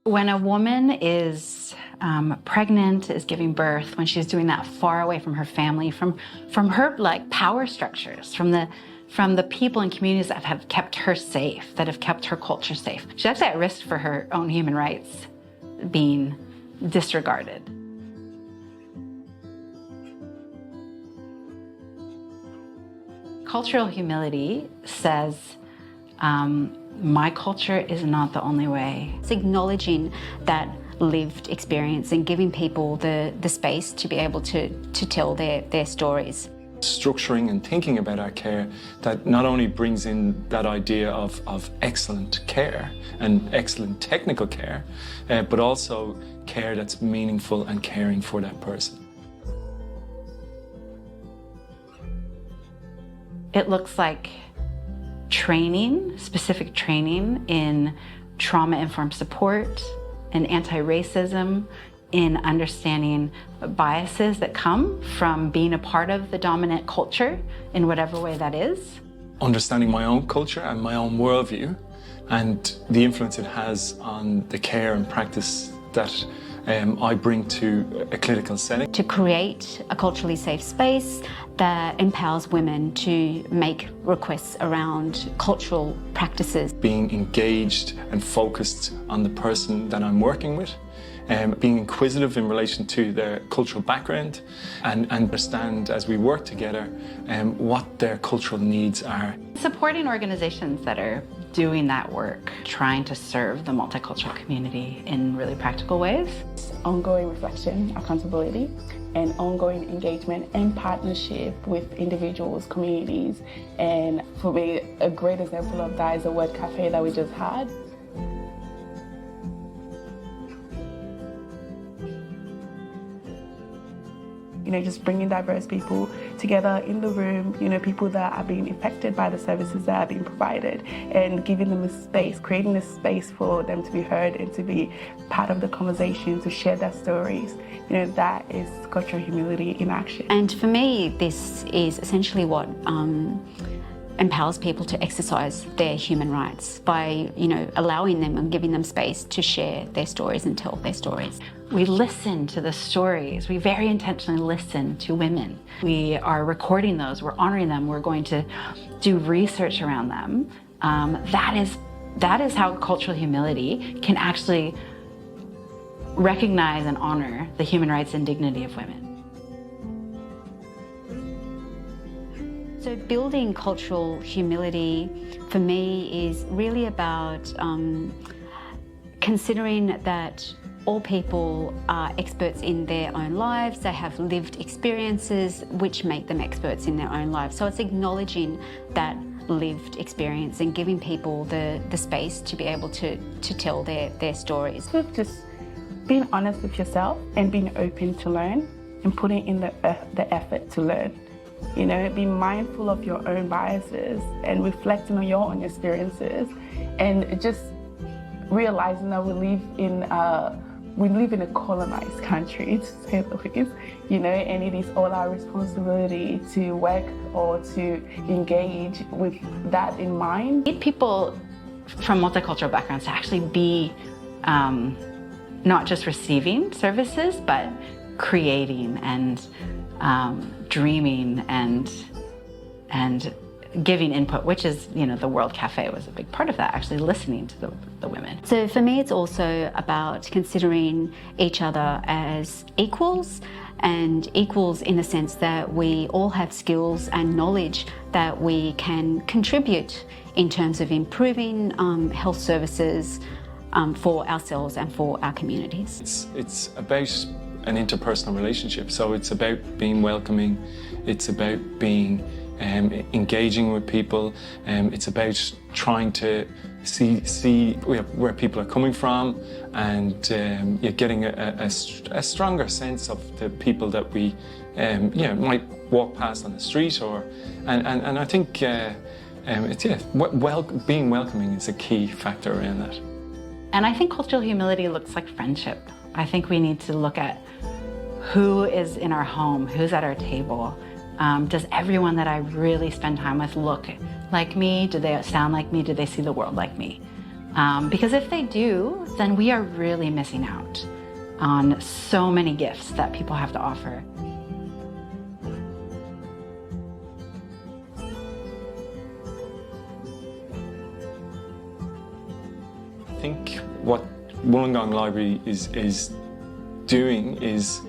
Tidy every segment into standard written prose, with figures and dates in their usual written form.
When a woman is pregnant, is giving birth, when she's doing that far away from her family, from her like power structures, from the people and communities that have kept her safe, that have kept her culture safe, she's actually at risk for her own human rights being disregarded. Cultural humility says, my culture is not the only way. It's acknowledging that lived experience and giving people the space to be able to tell their stories. Structuring and thinking about our care that not only brings in that idea of excellent care and excellent technical care, but also care that's meaningful and caring for that person. It looks like training, specific training in trauma-informed support, in anti-racism, in understanding biases that come from being a part of the dominant culture in whatever way that is. Understanding my own culture and my own worldview and the influence it has on the care and practice that I bring to a clinical setting. To create a culturally safe space that empowers women to make requests around cultural practices. Being engaged and focused on the person that I'm working with, being inquisitive in relation to their cultural background and understand as we work together what their cultural needs are. Supporting organizations that are doing that work, trying to serve the multicultural community in really practical ways. Ongoing reflection, accountability, and ongoing engagement and partnership with individuals, communities. And for me, a great example of that is the Word Cafe that we just had. Just bringing diverse people together in the room, people that are being affected by the services that are being provided and giving them a space, creating a space for them to be heard and to be part of the conversation, to share their stories. That is cultural humility in action. And for me, this is essentially what empowers people to exercise their human rights by, allowing them and giving them space to share their stories and tell their stories. We listen to the stories. We very intentionally listen to women. We are recording those, we're honoring them, we're going to do research around them. That is how cultural humility can actually recognize and honor the human rights and dignity of women. So building cultural humility for me is really about considering that all people are experts in their own lives. They have lived experiences which make them experts in their own lives. So it's acknowledging that lived experience and giving people the space to be able to tell their stories. Just being honest with yourself and being open to learn and putting in the effort to learn. Be mindful of your own biases and reflecting on your own experiences, and just realizing that we live in a colonized country, to say the least, and it is all our responsibility to work or to engage with that in mind. We need people from multicultural backgrounds to actually be not just receiving services, but creating and dreaming and giving input, which is, the World Cafe was a big part of that, actually listening to the women. So for me, it's also about considering each other as equals, and equals in the sense that we all have skills and knowledge that we can contribute in terms of improving health services for ourselves and for our communities. It's about an interpersonal relationship, so it's about being welcoming, it's about being engaging with people, it's about trying to see where people are coming from, and getting a stronger sense of the people that we might walk past on the street, and I think being welcoming is a key factor around that. And I think cultural humility looks like friendship. I think we need to look at who is in our home, who's at our table. Does everyone that I really spend time with look like me? Do they sound like me? Do they see the world like me? Because if they do, then we are really missing out on so many gifts that people have to offer. I think what Wollongong Library is doing is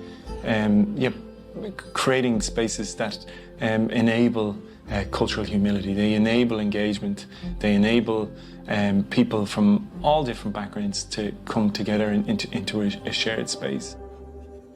creating spaces that enable cultural humility. They enable engagement. They enable people from all different backgrounds to come together into a shared space.